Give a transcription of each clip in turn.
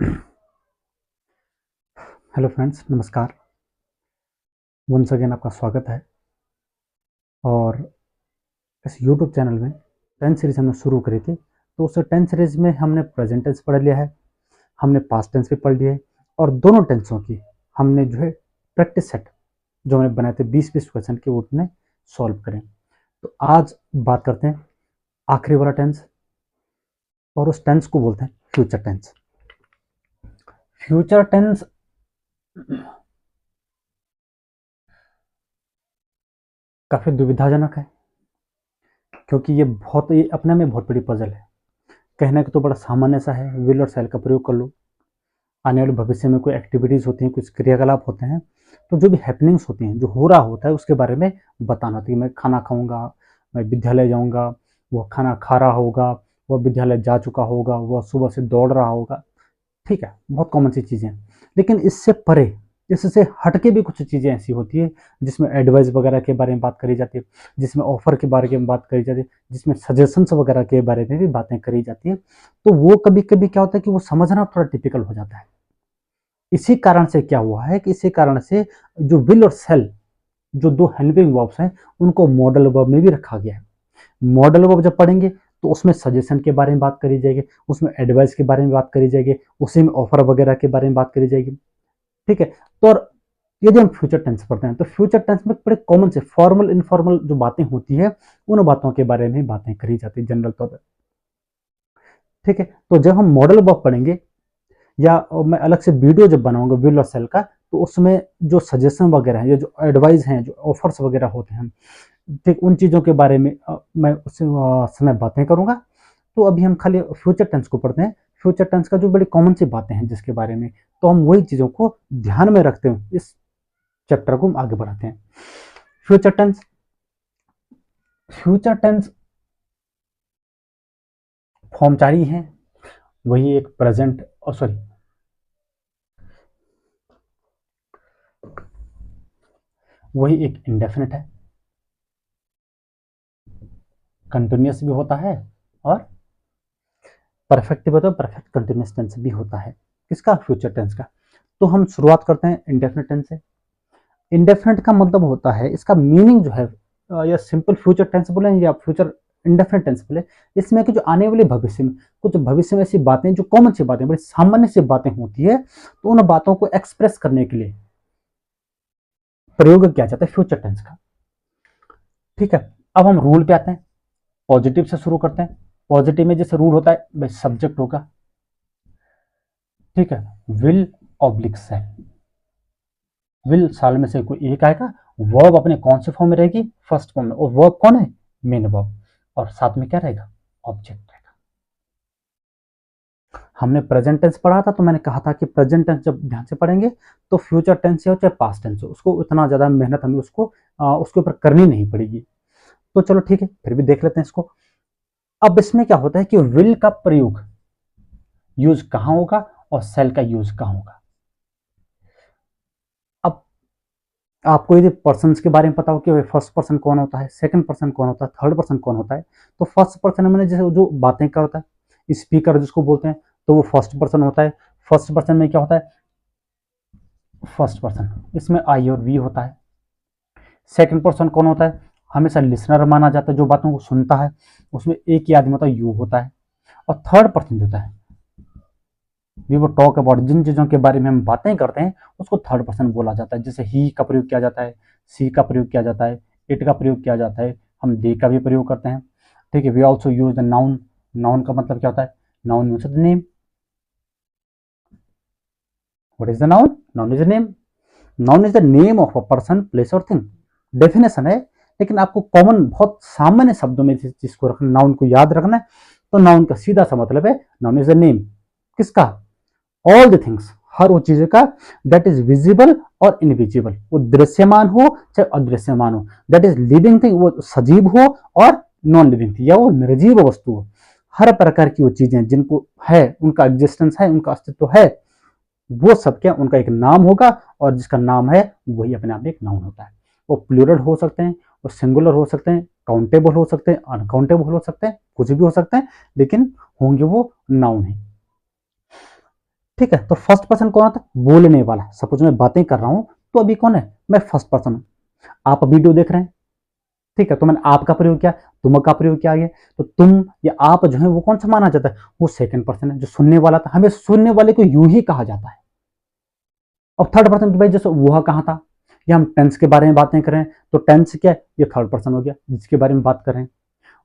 Hello friends, नमस्कार। Once again आपका स्वागत है। और इस यूट्यूब चैनल में 10 सीरीज हमने शुरू करी थी। तो उस 10 सीरीज में हमने प्रेजेंट टेंस पढ़ लिया है, हमने पास्ट टेंस भी पढ़ लिया है, और दोनों टेंसों की हमने जो है प्रैक्टिस सेट जो हमने बनाए थे 20-20 क्वेश्चन के, वो अपने सॉल्व करें। तो आज बात करते हैं आखिरी वाला टेंस, और उस टेंस को बोलते हैं फ्यूचर टेंस। फ्यूचर टेंस काफ़ी दुविधाजनक है, क्योंकि ये अपने में बहुत बड़ी पजल है। कहने का तो बड़ा सामान्य सा है, विल और शैल का प्रयोग कर लो। आने वाले भविष्य में कोई एक्टिविटीज़ होती हैं, कुछ क्रियाकलाप होते हैं, तो जो भी हैपनिंग्स होती हैं, जो हो रहा होता है, उसके बारे में बताना होता है कि मैं खाना खाऊंगा, मैं विद्यालय जाऊंगा, वो खाना खा रहा होगा, वह विद्यालय जा चुका होगा, वह सुबह से दौड़ रहा होगा। ठीक है, बहुत कॉमन सी चीज़ें हैं। लेकिन इससे परे, इससे हटके भी कुछ चीज़ें ऐसी होती है जिसमें एडवाइस वगैरह के बारे में बात करी जाती है, जिसमें ऑफर के बारे में बात करी जाती है, जिसमें सजेशंस वगैरह के बारे में भी बातें करी जाती है। तो वो कभी कभी क्या होता है कि वो समझना थोड़ा टिपिकल हो जाता है। इसी कारण से क्या हुआ है कि इसी कारण से जो विल और सेल, जो दो हेल्पिंग वर्ब्स हैं, उनको मॉडल वर्ब में भी रखा गया है। मॉडल वर्ब जब पढ़ेंगे तो उसमें सजेशन के बारे में बात करी जाएगी, उसमें एडवाइस के बारे में बात करी जाएगी, उसी में ऑफर वगैरह के बारे में बात करी जाएगी। ठीक है। तो और यदि हम फ्यूचर टेंस पढ़ते हैं तो फ्यूचर टेंस में बड़े कॉमन से फॉर्मल इनफॉर्मल जो बातें होती है, उन बातों के बारे में बातें करी जाती है जनरल तौर पर। ठीक है। तो जब हम मॉडल वर्ब पढ़ेंगे, या मैं अलग से वीडियो जब बनाऊंगा विल और सेल का, तो उसमें जो सजेशन वगैरह है या जो एडवाइस हैं, जो ऑफर्स वगैरह होते हैं, ठीक उन चीज़ों के बारे में मैं उस समय बातें करूंगा। तो अभी हम खाली फ्यूचर टेंस को पढ़ते हैं। फ्यूचर टेंस का जो बड़ी कॉमन सी बातें हैं जिसके बारे में, तो हम वही चीज़ों को ध्यान में रखते हुए इस चैप्टर को हम आगे बढ़ाते हैं। Future tense, future tense form 4 ही है। वही एक प्रेजेंट, सॉरी, वही एक इंडेफिनिट है, कंटिन्यूस भी होता है, और परफेक्ट भी होता है, परफेक्ट कंटिन्यूस टेंस भी होता है। किसका? फ्यूचर टेंस का। तो हम शुरुआत करते हैं इंडेफिनिट टेंस से। इंडेफिनिट का मतलब होता है, इसका मीनिंग जो है, या सिंपल फ्यूचर टेंस बोले या फ्यूचर इंडेफिनिट टेंस बोले, इसमें कि जो आने वाले भविष्य में, कुछ भविष्य में ऐसी बातें, जो कॉमन सी बातें, बड़ी सामान्य सी बातें होती है, तो उन बातों को एक्सप्रेस करने के लिए प्रयोग किया जाता है फ्यूचर टेंस का। ठीक है। अब हम रूल पे आते हैं। पॉजिटिव से शुरू करते हैं। पॉजिटिव में जैसे रूल होता है, भाई सब्जेक्ट होगा, ठीक है, विल ऑब्लिक सेल। विल साल में से कोई एक आएगा, वर्ब अपने कौन से फॉर्म में रहेगी? फर्स्ट फॉर्म में। और वर्ब कौन है? Main verb. और साथ में क्या रहेगा? ऑब्जेक्ट रहेगा। हमने प्रेजेंट टेंस पढ़ा था, तो मैंने कहा था कि प्रेजेंट टेंस जब ध्यान से पढ़ेंगे तो फ्यूचर टेंस हो चाहे पास्ट टेंस हो, उसको इतना ज्यादा मेहनत हमें उसके ऊपर करनी नहीं पड़ेगी। तो चलो ठीक है, फिर भी देख लेते हैं इसको। अब इसमें क्या होता है कि विल का प्रयोग यूज कहां होगा और सेल का यूज कहां होगा। अब आपको यदि पर्सन के बारे में पता हो कि फर्स्ट पर्सन कौन होता है, सेकंड पर्सन कौन होता है, थर्ड पर्सन कौन होता है, तो फर्स्ट पर्सन मैंने जैसे जो बातें करता है, स्पीकर जिसको बोलते हैं, तो वो फर्स्ट पर्सन होता है। फर्स्ट पर्सन में क्या होता है? फर्स्ट पर्सन, इसमें आई और वी होता है। सेकंड पर्सन कौन होता है? हमेशा लिसनर माना जाता है, जो बातों को सुनता है, उसमें एक ही आदमी होता है, यू होता है। और थर्ड पर्सन जो होता है, वी वो टॉक अबाउट, जिन चीज़ों के बारे में हम बातें करते हैं, उसको थर्ड पर्सन बोला जाता है। जैसे ही का प्रयोग किया जाता है, सी का प्रयोग किया जाता है, इट का प्रयोग किया जाता है, हम दे का भी प्रयोग करते हैं। ठीक है। We also use the noun. Noun का मतलब क्या होता है? Noun means the name. What is the noun? Noun is the name. Noun is the name of a person, place और थिंग। डेफिनेशन है, लेकिन आपको कॉमन बहुत सामान्य शब्दों में इस चीज को रखना, नाउन को याद रखना है। तो नाउन का सीधा सा मतलब है, नाउन इज द नेम। किसका? ऑल द थिंग्स, हर वो चीज का, दैट इज विजिबल और इनविजिबल, वो दृश्यमान हो चाहे अदृश्यमान हो, दैट इज लिविंग थिंग, वो सजीव हो और नॉन लिविंग थिंग, या वो निर्जीव वस्तु हो। हर प्रकार की वो चीजें जिनको है, उनका एग्जिस्टेंस है, उनका अस्तित्व है, वो सब क्या, उनका एक नाम होगा, और जिसका नाम है वही अपने आप में एक नाउन होता है। वो प्लूरल हो सकते हैं, वो सिंगुलर हो सकते हैं, काउंटेबल हो सकते हैं, अनकाउंटेबल हो सकते हैं, कुछ भी हो सकते हैं, लेकिन होंगे वो नाउन है। ठीक है, तो फर्स्ट पर्सन कौन होता है? बोलने वाला। सपोज मैं बातें कर रहा हूं तो अभी कौन है? मैं फर्स्ट पर्सन हूं। आप वीडियो देख रहे हैं, ठीक है, तो मैंने आपका प्रयोग किया, तुम का प्रयोग किया गया, तो तुम या आप जो है वो कौन सा माना जाता है? वो सेकंड पर्सन है। जो सुनने वाला था, हमें सुनने वाले को यूं ही कहा जाता है। अब थर्ड पर्सन की भाई जैसे वह कहाँ था, या हम टेंस के बारे में बातें करें तो टेंस क्या है? ये थर्ड पर्सन हो गया जिसके बारे में बात कर रहे हैं।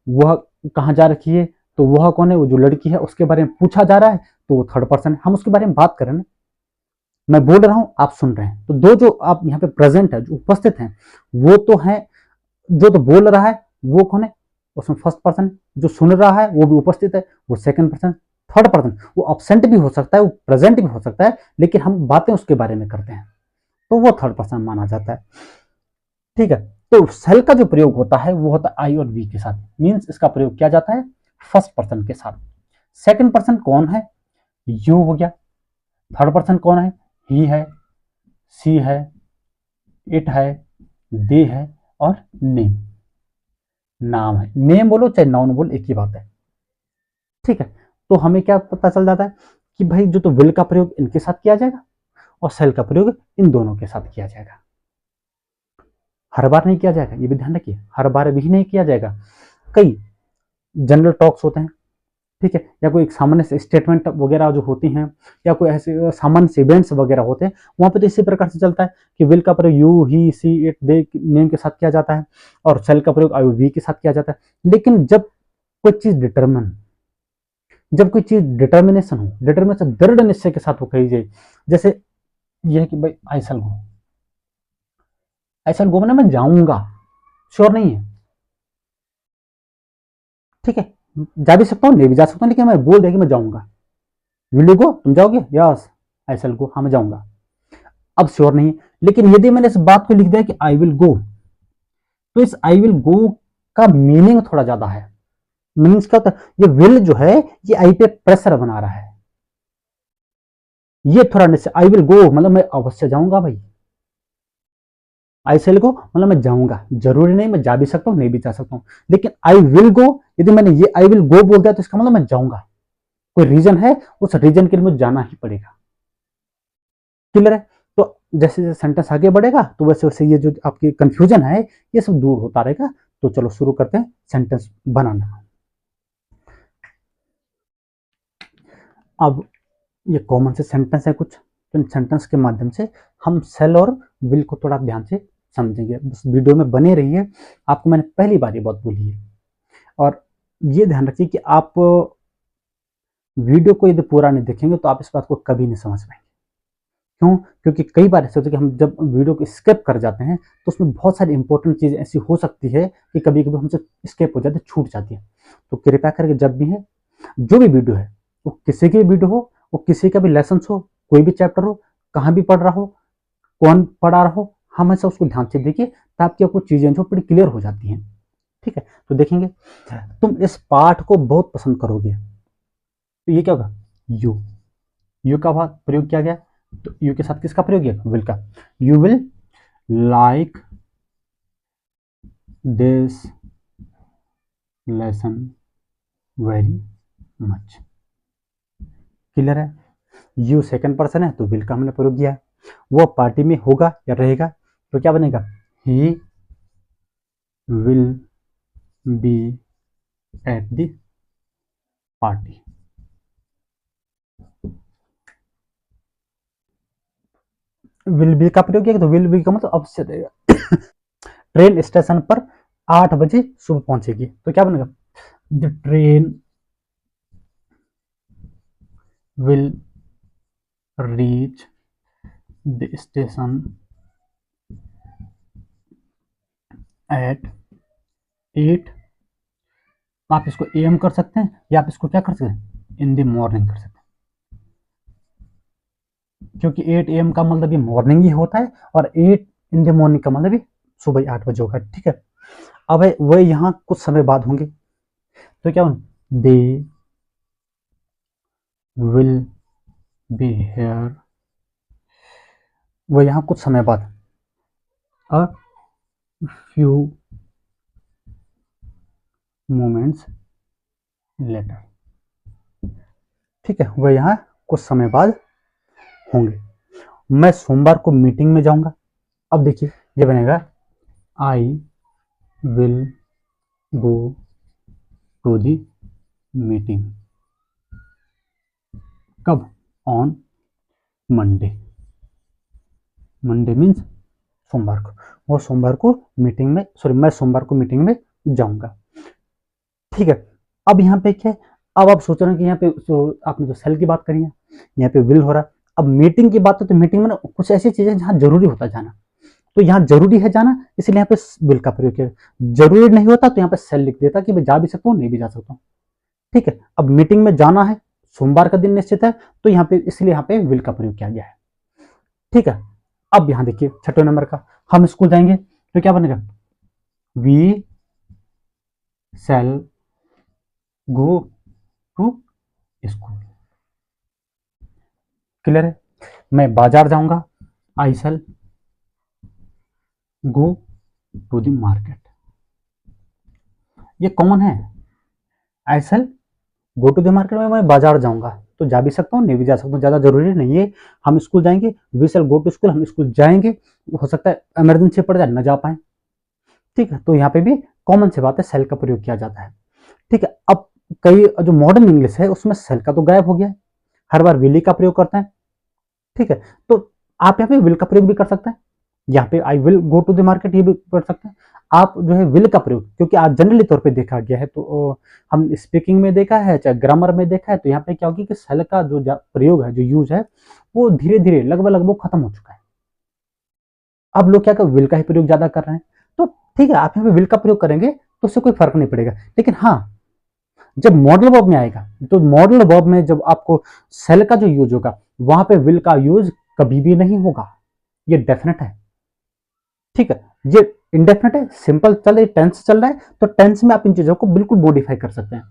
वह कहाँ जा रखी है, तो वह कौन है? वो जो लड़की है उसके बारे में पूछा जा रहा है, तो वो थर्ड पर्सन है, हम उसके बारे में बात करें ना। मैं बोल रहा हूं, आप सुन रहे हैं, तो दो जो आप यहाँ पे प्रेजेंट है, जो उपस्थित हैं, वो तो है, जो तो बोल रहा है वो कौन है? उसमें फर्स्ट पर्सन। जो सुन रहा है वो भी उपस्थित है, वो सेकंड पर्सन। थर्ड पर्सन वो एब्सेंट भी हो सकता है, वो प्रेजेंट भी हो सकता है, लेकिन हम बातें उसके बारे में करते हैं, तो वो थर्ड पर्सन माना जाता है। ठीक है, तो सेल का जो प्रयोग होता है वो होता है आई और वी के साथ, मीन्स इसका प्रयोग किया जाता है फर्स्ट पर्सन के साथ। सेकंड पर्सन कौन है? यू हो गया। थर्ड पर्सन कौन है? ही है, सी है, इट है, दे है, और नेम, नाम है। नेम बोलो चाहे नाउन बोलो एक ही बात है। ठीक है, तो हमें क्या पता चल जाता है कि भाई जो तो विल का प्रयोग इनके साथ किया जाएगा और सेल का प्रयोग इन दोनों के साथ किया जाएगा। हर बार नहीं किया जाएगा, ये भी ध्यान रखिए, हर बार भी नहीं किया जाएगा। कई जनरल टॉक्स होते हैं, ठीक है, या कोई एक सामान्य से स्टेटमेंट वगैरह जो होती हैं, या कोई ऐसे सामान्य से इवेंट्स वगैरह होते हैं, वहां पे तो इसी प्रकार से चलता है कि विल का प्रयोग you, he, she, it, they name के साथ किया जाता है, और सेल का प्रयोग आई, वी के साथ किया जाता है। लेकिन जब कोई चीज डिटरमिन, जब कोई चीज डिटर्मिनेशन हो, डिटर्मिनेशन दृढ़ निश्चय के साथ हो कही जाए, जैसे यह है कि भाई आई शैल गो, आई शैल गो मैं जाऊंगा, श्योर नहीं है, ठीक है, जा भी सकता हूँ नहीं भी जा सकता हूँ, लेकिन मैं बोल दिया कि मैं जाऊंगा। विल यू गो, तुम जाओगे? यस आई शैल गो, हाँ मैं जाऊंगा। अब श्योर नहीं, लेकिन यदि मैंने इस बात को लिख दिया कि आई विल गो, तो इस आई विल गो का मीनिंग थोड़ा ज्यादा है। मीनिंग क्या होता है? ये विल जो है ये आई पे प्रेशर बना रहा है, ये थोड़ा निश्चय। आई विल गो मतलब मैं अवश्य जाऊंगा भाई, आई सेल गो मतलब मैं जाऊंगा, जरूरी नहीं मैं जा भी सकता हूं नहीं भी जा सकता हूं, लेकिन आई विल गो, यदि मैंने ये आई विल गो बोल दिया तो इसका मतलब मैं जाऊंगा, कोई रीजन है, उस रीजन के लिए मुझे जाना ही पड़ेगा। क्लियर है? तो जैसे जैसे सेंटेंस आगे बढ़ेगा तो वैसे वैसे ये जो आपकी कंफ्यूजन है ये सब दूर होता रहेगा। तो चलो शुरू करते हैं सेंटेंस बनाना। अब ये कॉमन से सेंटेंस है कुछ, तो इन सेंटेंस के माध्यम से हम सेल और विल को थोड़ा ध्यान से समझेंगे। बस वीडियो में बने रहिए, आपको मैंने पहली बार ये बात बोली है, और ये ध्यान रखिए कि आप वीडियो को यदि पूरा नहीं देखेंगे तो आप इस बात को कभी नहीं समझ पाएंगे। क्यों? क्योंकि कई बार ऐसे होता है कि हम जब वीडियो को स्किप कर जाते हैं तो उसमें बहुत सारी इंपॉर्टेंट चीज़ें ऐसी हो सकती है कि कभी कभी हमसे स्किप हो जाती है, छूट जाती है। तो कृपया करके जब भी है, जो भी वीडियो है, वो किसी की भी वीडियो हो, वो किसी का भी लेसन हो, कोई भी चैप्टर हो, कहाँ भी पढ़ रहा हो, कौन पढ़ा रहा हो, हमेशा उसको ध्यान से देखिए, ताकि आपको चीज़ें जो बड़ी क्लियर हो जाती हैं। ठीक है, तो देखेंगे तुम इस पाठ को बहुत पसंद करोगे, तो ये क्या होगा? यू, यू का प्रयोग किया गया, तो यू के साथ किसका प्रयोग किया? विल का। You will like this lesson very much. Clear है? यू सेकंड पर्सन है तो विल का हमने प्रयोग किया है। वो पार्टी में होगा या रहेगा तो क्या बनेगा? He will be at the party. Will be का प्रयोग किया तो विल बी का मतलब अवश्य रहेगा। ट्रेन स्टेशन पर 8 बजे सुबह पहुंचेगी, तो क्या बनेगा? The train will reach the station at 8। आप इसको एम कर सकते हैं या आप इसको क्या कर सकते हैं? इन द मॉर्निंग कर सकते हैं, क्योंकि 8 एम का मतलब ये मॉर्निंग ही होता है, और 8 इन द मॉर्निंग का मतलब भी सुबह 8 बजे होगा। ठीक है, अब वह यहाँ कुछ समय बाद होंगे, तो क्या दे विल बी हेयर, वह यहाँ कुछ समय बाद, अ फ्यू मोमेंट्स लेटर। ठीक है, वह यहाँ कुछ समय बाद होंगे। मैं सोमवार को मीटिंग में जाऊंगा। अब देखिए ये बनेगा I will go to the meeting. कब? On Monday. मंडे मीन्स सोमवार को। वो सोमवार को मीटिंग में, सॉरी मैं सोमवार को मीटिंग में जाऊंगा। ठीक है, अब यहाँ पे क्या है, अब आप सोच रहे हैं कि यहाँ पे आपने जो सेल की बात करी है, यहाँ पे विल हो रहा है। अब मीटिंग की बात है तो मीटिंग में ना कुछ ऐसी चीजें जहाँ जरूरी होता है जाना, तो यहाँ जरूरी है जाना, इसलिए यहाँ पे विल का प्रयोग किया। जरूरी नहीं होता तो यहाँ पे सेल लिख देता कि मैं जा भी सकता हूँ नहीं भी जा सकता हूँ। ठीक है, अब मीटिंग में जाना है, सोमवार का दिन निश्चित है, तो यहाँ पे इसलिए यहाँ पे विल का प्रयोग किया गया है। ठीक है, अब यहाँ देखिए छठे नंबर का, हम स्कूल जाएंगे तो क्या बनेगा? We shall go to school. Clear है? मैं बाजार जाऊंगा, I shall go to the market. ये कॉमन है, I shall go to the market में मैं बाजार जाऊंगा, तो जा भी सकता हूँ नहीं भी जा सकता हूँ, ज्यादा जरूरी नहीं है। हम स्कूल जाएंगे, we shall go to school, हम स्कूल जाएंगे, हो सकता है इमरजेंसी पड़ जाए न जा पाए। ठीक है, तो यहाँ पे भी कॉमन सी बात है, सेल का प्रयोग किया जाता है। ठीक है, अब कई जो मॉडर्न इंग्लिश है उसमें सेल का तो गायब हो गया है, हर बार विल का प्रयोग करते हैं। ठीक है, तो आप यहाँ पे विल का प्रयोग भी कर सकते हैं, यहाँ पे I will go to the market ये भी कर सकते हैं। आप जो है विल का प्रयोग, क्योंकि आज जनरली तौर पे देखा गया है, तो हम स्पीकिंग में देखा है चाहे ग्रामर में देखा है, तो यहाँ पे क्या होगी कि सेल का जो प्रयोग है, जो यूज है, वो धीरे धीरे लगभग खत्म हो चुका है। अब लोग क्या कर विल का ही प्रयोग ज्यादा कर रहे हैं। तो ठीक है, आप यहाँ पे विल का प्रयोग करेंगे तो उससे कोई फर्क नहीं पड़ेगा, लेकिन हाँ जब मॉडल वर्ब में आएगा, तो मॉडल वर्ब में जब आपको सेल का जो यूज होगा, वहां पे विल का यूज कभी भी नहीं होगा, ये डेफिनेट है। ठीक है, ये इंडेफिनेट है, सिंपल चल रहा है, टेंस चल रहा है, तो टेंस में आप इन चीजों को बिल्कुल मॉडिफाई कर सकते हैं।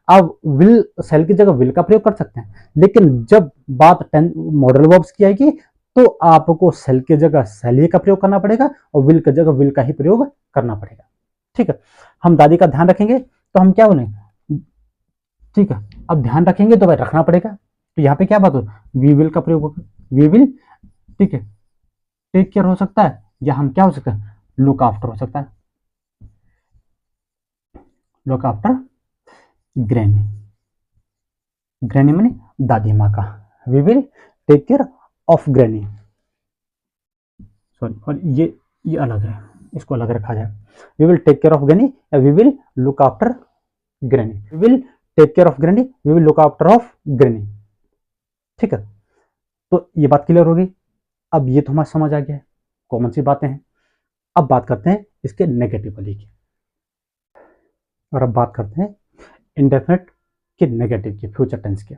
आप विल सेल की जगह विल का प्रयोग कर सकते हैं, लेकिन जब बात मॉडल वर्ब्स की आएगी तो आपको सेल की जगह सेल का प्रयोग करना पड़ेगा और विल की जगह विल का ही प्रयोग करना पड़ेगा। ठीक है, हम दादी का ध्यान रखेंगे तो हम क्या बोलेंगे? ठीक है, अब ध्यान रखेंगे तो भाई रखना पड़ेगा, तो यहाँ पे क्या बात हो, वी विल का प्रयोग होगा, वी विल। ठीक है, टेक केयर हो सकता है, या हम क्या हो सकता है, लुक आफ्टर हो सकता है, लुक आफ्टर ग्रैनी। ग्रैनी माने दादी माँ का, we will take care of granny. Sorry, और ये अलग है, इसको अलग रखा जाए, we will take care of granny या we will look after granny. We will take care of granny, we will look after of granny. ठीक है, तो ये बात क्लियर होगी। अब ये तो हमारा समझ आ गया है, कॉमन सी बातें हैं। अब बात करते हैं इसके नेगेटिव वाली की, और अब बात करते हैं इंडेफिनिट के नेगेटिव की, फ्यूचर टेंस के।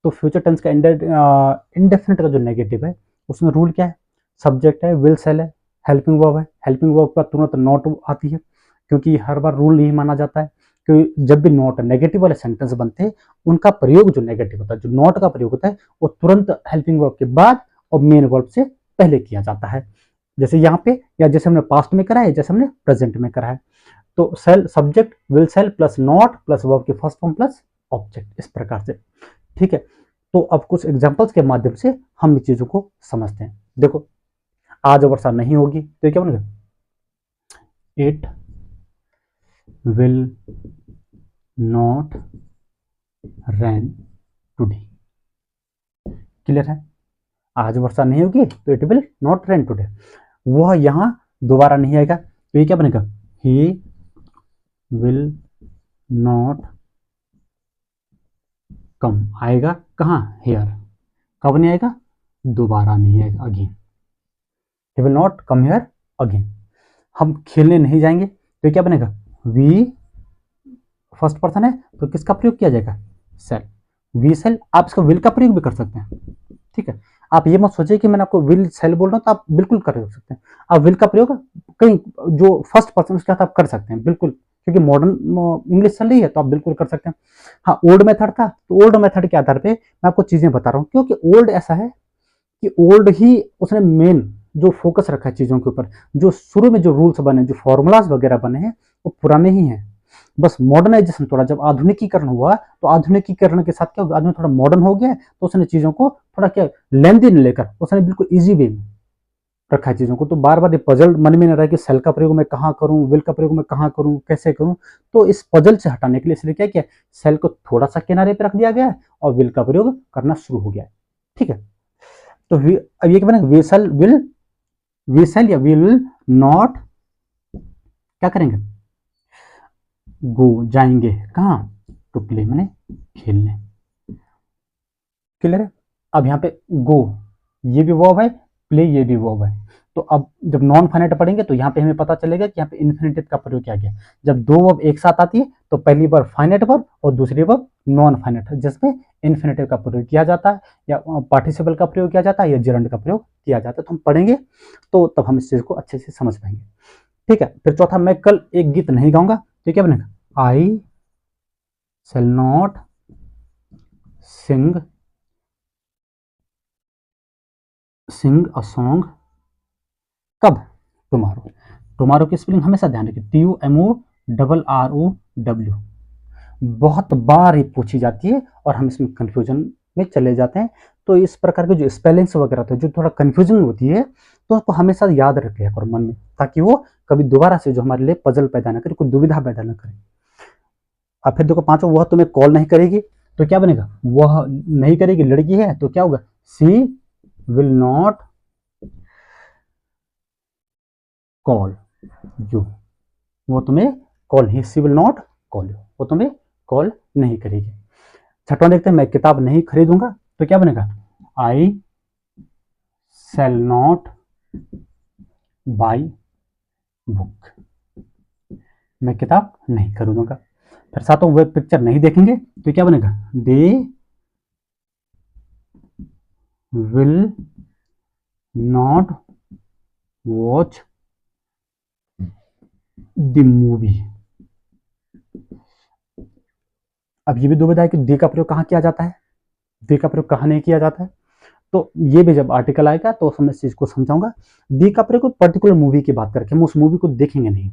तो फ्यूचर टेंस का इंडेफिनिट का जो नेगेटिव है उसमें रूल क्या है? सब्जेक्ट है, विल सेल है, हेल्पिंग वर्ब है। हेल्पिंग वर्ब का तुरंत नॉट आती है, क्योंकि हर बार रूल नहीं माना जाता है, क्योंकि जब भी नॉट नेगेटिव वाले सेंटेंस बनते हैं उनका प्रयोग जो नेगेटिव होता है, जो नॉट का प्रयोग होता है, वो तुरंत हेल्पिंग वर्ब के बाद और मेन वर्ब से पहले किया जाता है, जैसे यहाँ पे, या जैसे हमने पास्ट में करा है, जैसे हमने प्रेजेंट में करा है। तो shall subject will shall plus not plus verb की फर्स्ट फॉर्म प्लस ऑब्जेक्ट, इस प्रकार से। ठीक है, तो अब कुछ एग्जांपल्स के माध्यम से हम इस चीजों को समझते हैं। देखो, आज वर्षा नहीं होगी तो क्या बनेगा? It will not rain today. Clear है? आज वर्षा नहीं होगी तो it will not rain today, वह यहां दोबारा नहीं आएगा, तो ये क्या बनेगा? He will not come. आएगा कहाँ? हियर। कब नहीं आएगा? दोबारा नहीं आएगा, again. He will not come here again. हम खेलने नहीं जाएंगे तो क्या बनेगा? वी फर्स्ट पर्सन है तो किसका प्रयोग किया जाएगा? Shall, we shall. आप इसका विल का प्रयोग भी कर सकते हैं। ठीक है, आप ये मत सोचिए कि मैंने आपको विल सेल बोल रहा हूँ तो आप बिल्कुल कर सकते हैं। आप विल का प्रयोग कहीं जो फर्स्ट पर्सन उसके साथ आप कर सकते हैं बिल्कुल, क्योंकि मॉडर्न इंग्लिश चल रही है तो आप बिल्कुल कर सकते हैं। हाँ, ओल्ड मेथड था तो ओल्ड मेथड के आधार पे मैं आपको चीजें बता रहा हूँ, क्योंकि ओल्ड ऐसा है कि ओल्ड ही उसने मेन जो फोकस रखा है चीजों के ऊपर, जो शुरू में जो रूल्स बने, जो फॉर्मूलाज वगैरह बने हैं वो पुराने ही हैं। बस मॉडर्नाइजेशन, थोड़ा जब आधुनिकीकरण हुआ तो आधुनिकीकरण के साथ क्या आदमी थोड़ा मॉडर्न हो गया, तो उसने चीजों को थोड़ा क्या लेंदी नहीं लेकर उसने बिल्कुल इजी वे में रखा है चीजों को। तो बार बार ये पजल मन में न रहा कि सेल का प्रयोग मैं कहाँ करूँ, विल का प्रयोग मैं कहाँ करूँ, कैसे करूँ। तो इस पजल से हटाने के लिए इसलिए क्या किया, सेल को थोड़ा सा किनारे पे रख दिया गया है और विल का प्रयोग करना शुरू हो गया है। ठीक है, तो अब ये क्या बनेगा, वी सेल या विल नॉट क्या करेंगे, गो जाएंगे कहाँ, टू प्ले मैंने खेलने। क्लियर है। अब यहाँ पे गो ये भी वर्ब है, प्ले ये भी वर्ब है। तो अब जब नॉन फाइनाइट पढ़ेंगे तो यहाँ पे हमें पता चलेगा कि यहाँ पे इन्फिनेटिव का प्रयोग क्या गया। जब दो वर्ब एक साथ आती है तो पहली वर्ब फाइनाइट वर्ब और दूसरी वर्ब नॉन फाइनाइट, जिसमें इन्फिनेटिव का प्रयोग किया जाता है या पार्टिसिपल का प्रयोग किया जाता है या जेरंड का प्रयोग किया जाता है। तो हम पढ़ेंगे तो तब हम इस चीज को अच्छे से समझ पाएंगे। ठीक है, फिर चौथा, मैं कल एक गीत नहीं गाऊंगा तो क्या बनेगा, I shall not sing a song, कब, टुमारो। टुमारो की स्पेलिंग हमेशा ध्यान रखिए, TUMORROW। बहुत बार ये पूछी जाती है और हम इसमें कंफ्यूजन में चले जाते हैं। तो इस प्रकार के जो स्पेलिंग्स वगैरह होते हैं जो थोड़ा कंफ्यूजन होती है तो उसको हमेशा याद रख लिया करो मन में, ताकि वो कभी दोबारा से जो हमारे लिए पजल पैदा ना करे, कोई दुविधा पैदा ना करे। अब फिर देखो पांचों, वह तुम्हें कॉल नहीं करेगी तो क्या बनेगा, वह नहीं करेगी, लड़की है तो क्या होगा, सी विल नॉट कॉल यू। वो तुम्हें कॉल नहीं, सी विल नॉट कॉल यू, वो तुम्हें कॉल नहीं करेगी। छठवां देखते हैं, मैं किताब नहीं खरीदूंगा तो क्या बनेगा, I shall not by book. मैं किताब नहीं खरीदूंगा। फिर सातों, वे पिक्चर नहीं देखेंगे तो क्या बनेगा, they will not watch the movie. अब ये भी दुविधा है कि दे का प्रयोग कहाँ किया जाता है, दे का प्रयोग कहाँ नहीं किया जाता है। तो ये भी जब आर्टिकल आएगा तो मैं इस चीज को समझाऊंगा। दे का प्रयोग पर्टिकुलर मूवी की बात करके हम उस मूवी को देखेंगे नहीं।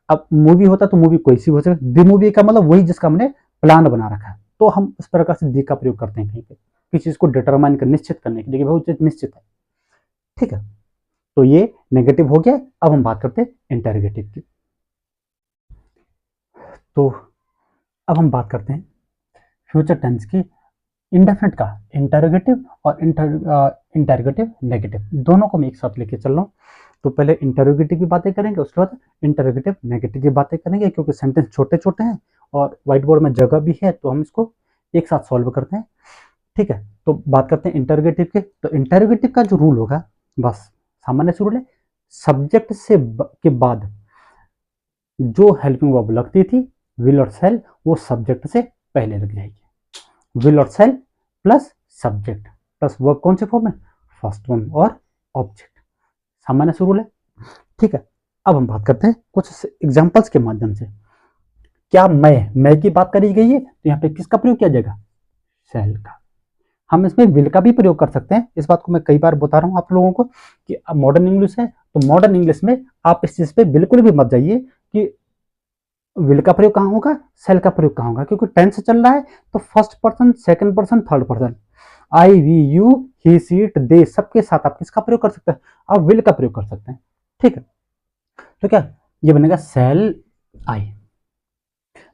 अब मूवी होता तो मूवी कोई सी हो सकती, दी मूवी का मतलब वही जिसका हमने प्लान बना रखा है। तो हम इस प्रकार से दी का प्रयोग करते हैं कहीं पे किसी चीज को डिटरमाइन कर, निश्चित करने के लिए, बहुत निश्चित है। ठीक है, तो ये नेगेटिव हो गया। अब हम बात करते हैं इंटरोगेटिव की। तो अब हम बात करते हैं फ्यूचर टेंस की, इंडेफिनिट का इंटरोगेटिव और इंटरोगेटिव नेगेटिव दोनों को मैं एक साथ लेके चल रहा हूँ। तो पहले इंटरोगेटिव की बातें करेंगे, उसके बाद इंटरोगेटिव नेगेटिव की बातें करेंगे, क्योंकि सेंटेंस छोटे छोटे हैं और व्हाइट बोर्ड में जगह भी है तो हम इसको एक साथ सॉल्व करते हैं। ठीक है, तो बात करते हैं इंटरोगेटिव के। तो इंटरोगेटिव का जो रूल होगा, बस सामान्य से रूल है, सब्जेक्ट से के बाद जो हेल्पिंग वर्ब लगती थी विल और सेल, वो सब्जेक्ट से पहले लग जाएगी। विल और shall plus subject plus verb कौन से फॉर्म में, फर्स्ट वन और ऑब्जेक्ट, सामान्य से रूल है। ठीक है, अब हम बात करते हैं कुछ एग्जांपल्स के माध्यम से। क्या मैं की बात करी गई है तो यहाँ पे किसका प्रयोग किया जाएगा, सेल का। हम इसमें विल का भी प्रयोग कर सकते हैं, इस बात को मैं कई बार बता रहा हूं आप लोगों को कि मॉडर्न इंग्लिश है तो मॉडर्न इंग्लिश में आप इस चीज पे बिल्कुल भी मत जाइए कि विल का प्रयोग कहां होगा, सेल का प्रयोग कहां होगा, क्योंकि टेंस चल रहा है तो first person, second person, third person, I we you he she it they, सबके साथ आप किसका प्रयोग कर सकते हैं, आप विल का प्रयोग कर सकते हैं। ठीक है, तो क्या ये बनेगा सेल आई।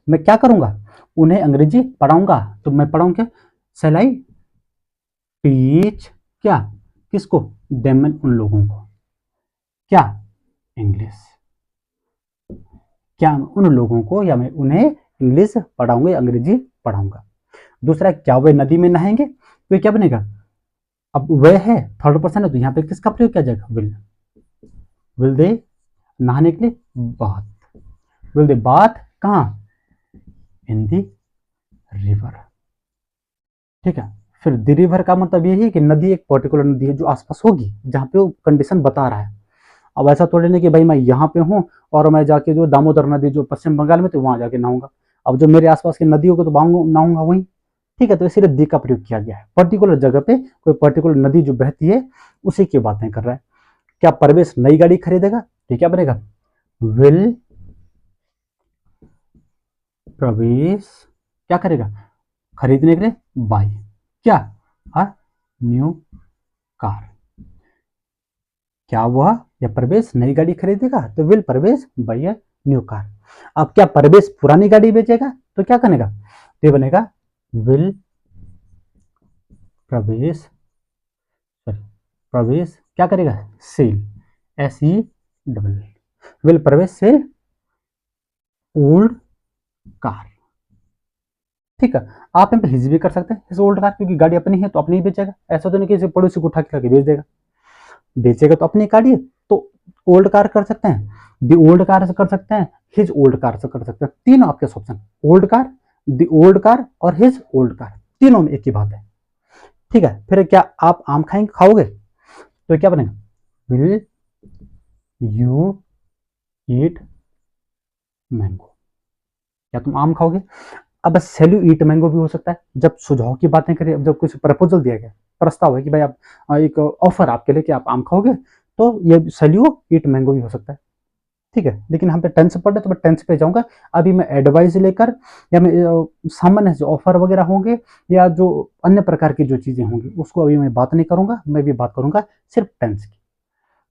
मैं क्या करूंगा, उन्हें अंग्रेजी पढ़ाऊंगा तो मैं पढ़ाऊंगा सेल आई टीच, क्या, किसको, देम, उन लोगों को, क्या, इंग्लिश, क्या उन लोगों को या मैं उन्हें इंग्लिश पढ़ाऊंगा, अंग्रेजी पढ़ाऊंगा। दूसरा, क्या वे नदी में नहाएंगे तो क्या बनेगा, अब वे है थर्ड पर्सन है तो यहाँ पे किसका प्रयोग किया जाएगा, विल दे, नहाने के लिए बाथ, विल दे बाथ कहाँ, इन दी रिवर। ठीक है, फिर द रिवर का मतलब ये है कि नदी एक पर्टिकुलर नदी है जो आसपास होगी जहाँ पे वो कंडीशन बता रहा है। अब ऐसा थोड़ी नहीं कि भाई मैं यहाँ पे हूँ और मैं जाके जो दामोदर नदी जो पश्चिम बंगाल में तो वहां जाके नहाऊंगा, अब जो मेरे आसपास की नदी होगी तो नहाऊंगा वहीं। ठीक है, तो इसीलिए दी का प्रयोग किया गया है, पर्टिकुलर जगह पे कोई पर्टिकुलर नदी जो बहती है उसी की बातें कर रहा है। क्या परवेश नई गाड़ी खरीदेगा तो क्या बनेगा, विल प्रवेश क्या करेगा, खरीदने के लिए, बाय क्या, अ न्यू कार। क्या वह या प्रवेश नई गाड़ी खरीदेगा, तो विल प्रवेश बाय अ न्यू कार। अब क्या प्रवेश पुरानी गाड़ी बेचेगा, तो क्या करेगा, तो ये बनेगा विल प्रवेश, प्रवेश क्या करेगा, सेल, SE विल प्रवेश सेल ओल्ड कार। ठीक है, आप यहाँ पे हिज भी कर सकते हैं इस ओल्ड कार, क्योंकि गाड़ी अपनी है तो अपनी ही बेचेगा, ऐसा तो नहीं कि पड़ोसी को उठा के लाके बेच देगा, बेचेगा तो अपनी गाड़ी है, तो ओल्ड कार कर सकते हैं, दी ओल्ड कार से कर सकते हैं, हिज ओल्ड कार से कर सकते हैं, तीनों आपके option, old car, the old car और हिज ओल्ड कार, तीनों में एक ही बात है। ठीक है, फिर क्या आप आम खाओगे, तो क्या बनेगा, विल यू ईट मैंगो, क्या तुम आम खाओगे। अब सेल यू ईट मैंगो भी हो सकता है, जब सुझाव की बातें करें, जब कुछ प्रपोजल दिया गया, प्रस्ताव है कि भाई आप एक ऑफर आपके लिए कि आप आम खाओगे, तो ये सेल यू ईट मैंगो भी हो सकता है। ठीक है, लेकिन हम पे टेंस पढ़ रहे तो मैं टेंस पे जाऊंगा, अभी मैं एडवाइस लेकर या मैं सामान्य जो ऑफर वगैरह होंगे या जो अन्य प्रकार की जो चीजें होंगी उसको अभी मैं बात नहीं करूंगा, मैं भी बात करूंगा सिर्फ टेंस की,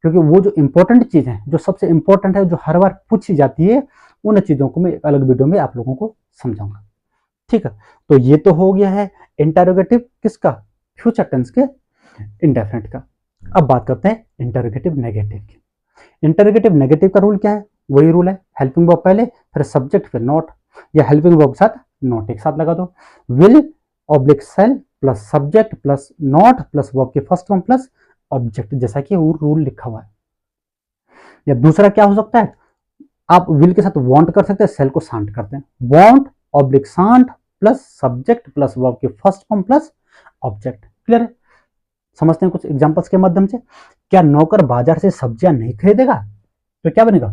क्योंकि वो जो इंपॉर्टेंट चीज है, जो सबसे इंपॉर्टेंट है, जो हर बार पूछी जाती है, उन चीजों को मैं एक अलग वीडियो में आप लोगों को समझाऊंगा। ठीक है, तो ये तो हो गया है इंटरोगेटिव किसका, फ्यूचर टेंस के इंडेफिनिट का। अब बात करते हैं इंटरोगेटिव नेगेटिव की। इंटरोगेटिव नेगेटिव का रूल क्या है, वही रूल है, हेल्पिंग वर्ब पहले, फिर सब्जेक्ट, फिर नॉट, या हेल्पिंग वर्ब के साथ नॉट एक साथ लगा दो, will oblique shall plus subject plus not plus verb के फर्स्ट फॉर्म प्लस ऑब्जेक्ट, जैसा कि रूल लिखा हुआ है। या दूसरा क्या हो सकता है, आप विल के साथ वांट कर सकते हैं, सेल को सांट करते हैं, won't oblique shan't plus subject plus verb के first form plus object. Clear है, समझते हैं कुछ एग्जांपल्स के माध्यम से। क्या नौकर बाजार से सब्जियां नहीं खरीदेगा, तो क्या बनेगा,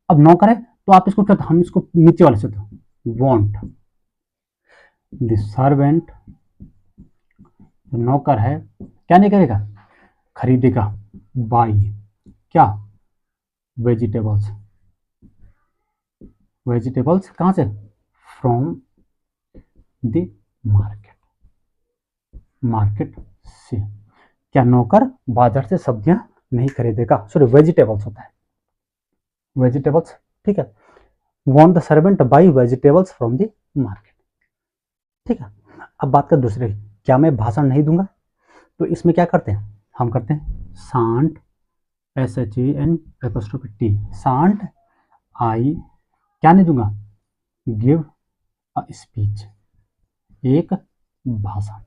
अब नौकर है तो आप इसको क्या, हम इसको नीचे वाले से वांट द सर्वेंट, नौकर है क्या नहीं करेगा, खरीदेगा, बाई क्या, वेजिटेबल्स, वेजिटेबल्स कहां से, फ्रॉम द मार्केट, मार्केट से। क्या नौकर बाजार से सब्जियां नहीं खरीदेगा, सॉरी वेजिटेबल्स होता है, वेजिटेबल्स। ठीक है, want the servant by vegetables from the market. ठीक है, अब बात कर दूसरे, क्या मैं भाषण नहीं दूंगा, तो इसमें क्या करते हैं, हम करते हैं सांट, SHANT, सांट, आई क्या नहीं दूंगा, गिव अ स्पीच, एक भाषण।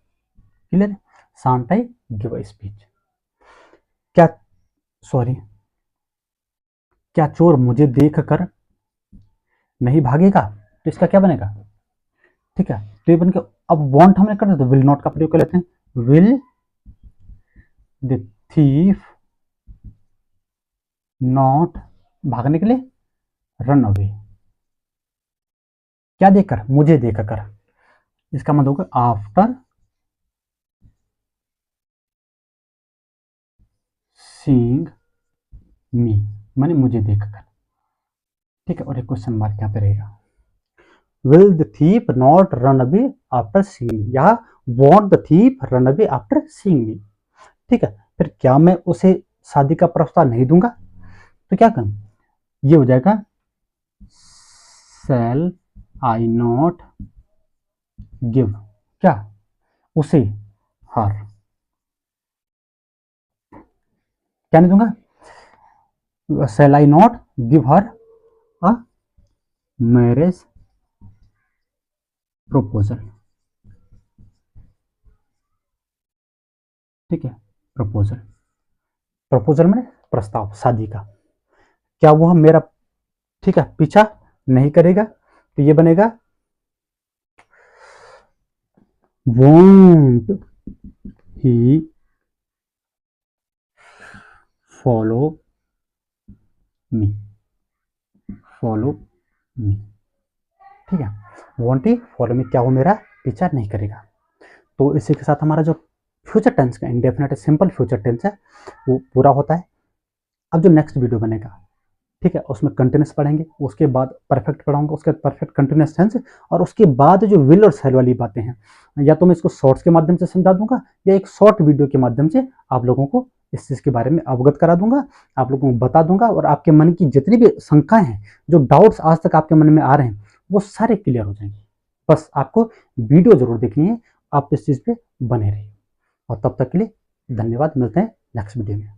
Clear, shan't I give a speech. क्या, सॉरी, क्या चोर मुझे देख कर नहीं भागेगा, तो इसका क्या बनेगा। ठीक है, तो ये बन के, अब वांट हमने कर दिया तो विल नॉट का प्रयोग कर लेते हैं, विल द थीफ नॉट, भागने के लिए, रन अवे, क्या देखकर, मुझे देखकर, इसका मतलब होगा आफ्टर सीइंग मी, माने मुझे देखकर। ठीक है, और एक क्वेश्चन मार्क यहाँ पे रहेगा, will the thief not run away after seeing me, या won't the thief run away after seeing me. ठीक है, फिर क्या मैं उसे शादी का प्रस्ताव नहीं दूंगा, तो क्या करूं, ये हो जाएगा शैल आई नॉट गिव क्या, उसे, हर, क्या नहीं दूंगा, shall I not give her a marriage proposal. ठीक है, प्रपोजल, प्रपोजल में प्रस्ताव शादी का, क्या वह मेरा, ठीक है, पीछा नहीं करेगा, तो ये बनेगा won't he follow me, follow me। ठीक है, won't he follow me, क्या वो मेरा पीछा नहीं करेगा। तो इसी के साथ हमारा जो फ्यूचर टेंस का इंडेफिनिट सिंपल फ्यूचर टेंस है वो पूरा होता है। अब जो नेक्स्ट वीडियो बनेगा ठीक है, उसमें कंटिन्यूस पढ़ेंगे, उसके बाद परफेक्ट पढ़ाऊंगा, उसके बाद परफेक्ट कंटिन्यूस टेंस, और उसके बाद जो विल और शैल वाली बातें हैं, या तो मैं इसको शॉर्ट्स के माध्यम से समझा दूंगा, या एक शॉर्ट वीडियो के माध्यम से आप लोगों को इस चीज़ के बारे में अवगत करा दूंगा, आप लोगों को बता दूंगा, और आपके मन की जितनी भी शंकाएं हैं, जो डाउट्स आज तक आपके मन में आ रहे हैं, वो सारे क्लियर हो जाएंगे। बस आपको वीडियो जरूर देखनी है, आप इस चीज़ पे बने रहिए। और तब तक के लिए धन्यवाद, मिलते हैं नेक्स्ट वीडियो में।